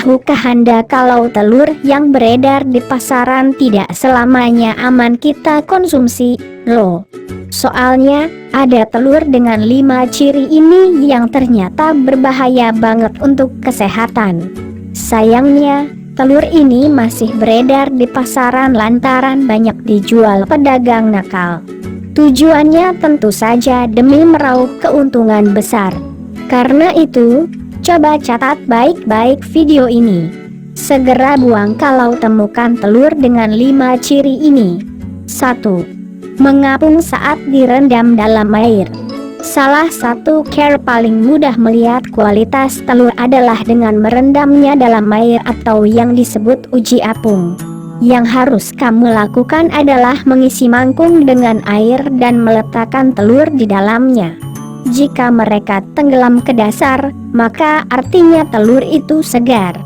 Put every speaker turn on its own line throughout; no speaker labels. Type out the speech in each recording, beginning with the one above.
tahukah Anda kalau telur yang beredar di pasaran tidak selamanya aman kita konsumsi, loh? Soalnya, ada telur dengan 5 ciri ini yang ternyata berbahaya banget untuk kesehatan. Sayangnya, telur ini masih beredar di pasaran lantaran banyak dijual pedagang nakal. Tujuannya tentu saja demi meraup keuntungan besar. Karena itu, coba catat baik-baik video ini. Segera buang kalau temukan telur dengan 5 ciri ini. 1. Mengapung saat direndam dalam air. Salah satu cara paling mudah melihat kualitas telur adalah dengan merendamnya dalam air atau yang disebut uji apung. Yang harus kamu lakukan adalah mengisi mangkuk dengan air dan meletakkan telur di dalamnya. Jika mereka tenggelam ke dasar, maka artinya telur itu segar.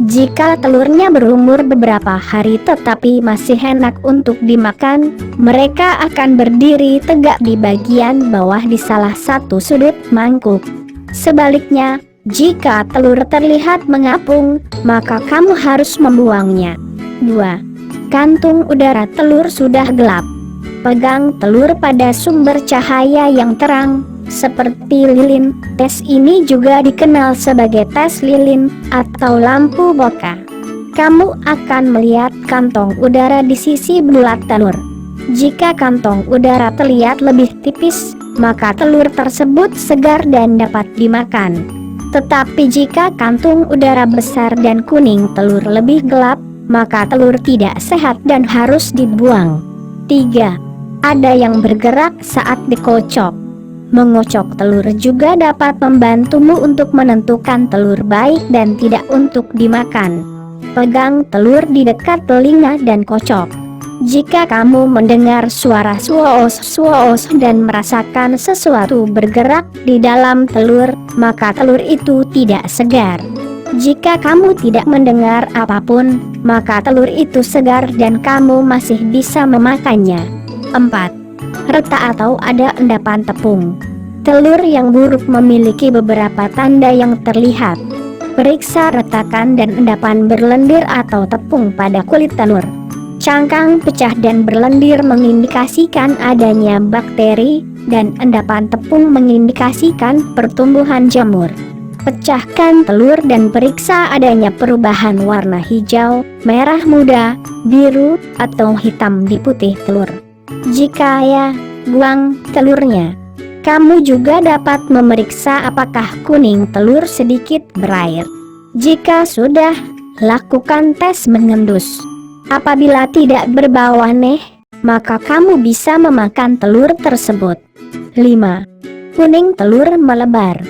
Jika telurnya berumur beberapa hari tetapi masih enak untuk dimakan, mereka akan berdiri tegak di bagian bawah di salah satu sudut mangkuk. Sebaliknya, jika telur terlihat mengapung, maka kamu harus membuangnya. 2. Kantung udara telur sudah gelap. Pegang telur pada sumber cahaya yang terang, seperti lilin. Tes ini juga dikenal sebagai tes lilin atau lampu bokeh. Kamu akan melihat kantong udara di sisi bulat telur. Jika kantong udara terlihat lebih tipis, maka telur tersebut segar dan dapat dimakan. Tetapi jika kantung udara besar dan kuning telur lebih gelap, maka telur tidak sehat dan harus dibuang. 3. Ada yang bergerak saat dikocok. Mengocok telur juga dapat membantumu untuk menentukan telur baik dan tidak untuk dimakan. Pegang telur di dekat telinga dan kocok. Jika kamu mendengar suara suos dan merasakan sesuatu bergerak di dalam telur, maka telur itu tidak segar. Jika kamu tidak mendengar apapun, maka telur itu segar dan kamu masih bisa memakannya. 4. Retak atau ada endapan tepung. Telur yang buruk memiliki beberapa tanda yang terlihat. Periksa retakan dan endapan berlendir atau tepung pada kulit telur. Cangkang pecah dan berlendir mengindikasikan adanya bakteri, dan endapan tepung mengindikasikan pertumbuhan jamur. Pecahkan telur dan periksa adanya perubahan warna hijau, merah muda, biru, atau hitam di putih telur. Jika ya, buang telurnya. Kamu juga dapat memeriksa apakah kuning telur sedikit berair. Jika sudah, lakukan tes mengendus. Apabila tidak berbau aneh, maka kamu bisa memakan telur tersebut. 5. Kuning telur melebar.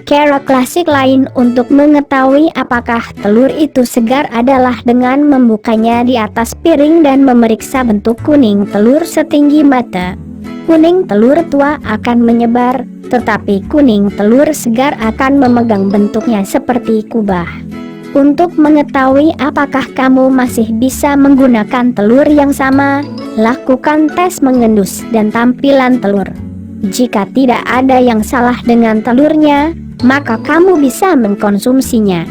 Cara klasik lain untuk mengetahui apakah telur itu segar adalah dengan membukanya di atas piring dan memeriksa bentuk kuning telur setinggi mata. Kuning telur tua akan menyebar, tetapi kuning telur segar akan memegang bentuknya seperti kubah. Untuk mengetahui apakah kamu masih bisa menggunakan telur yang sama, lakukan tes mengendus dan tampilan telur. Jika tidak ada yang salah dengan telurnya, maka kamu bisa mengkonsumsinya.